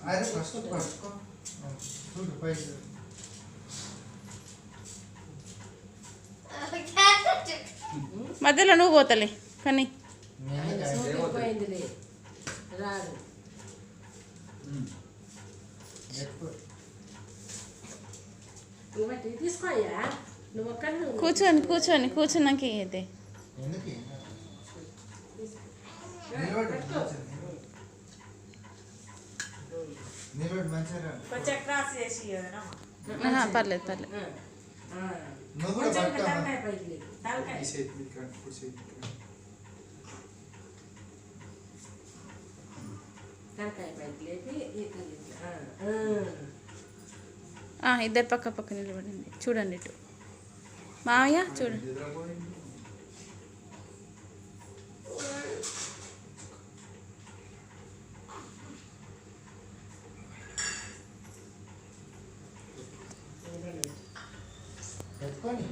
అరే ఫస్ట్ పట్టుకో చూడు పైకి మధ్యలో నువ్వు పోతలే కానీ రాడు తీసుకోయ్యా నువ్వు ఒక్కడి కూర్చొని కూర్చొని కూర్చున్నాక అయితే ఎందుకు నిలబడి మంచిగా కొంచెం క్రాస్ చేసి కదనా పర్లేదు పర్లేదు నువ్వు కూడా పట్టుకో తలకాయ పైకి లేదు తలకాయ తలకాయ పైకి లేపి ఇద్దరు పక్క పక్క నిలబడండి చూడండి ఇటు మావయ్య చూడండి పెట్టుకొని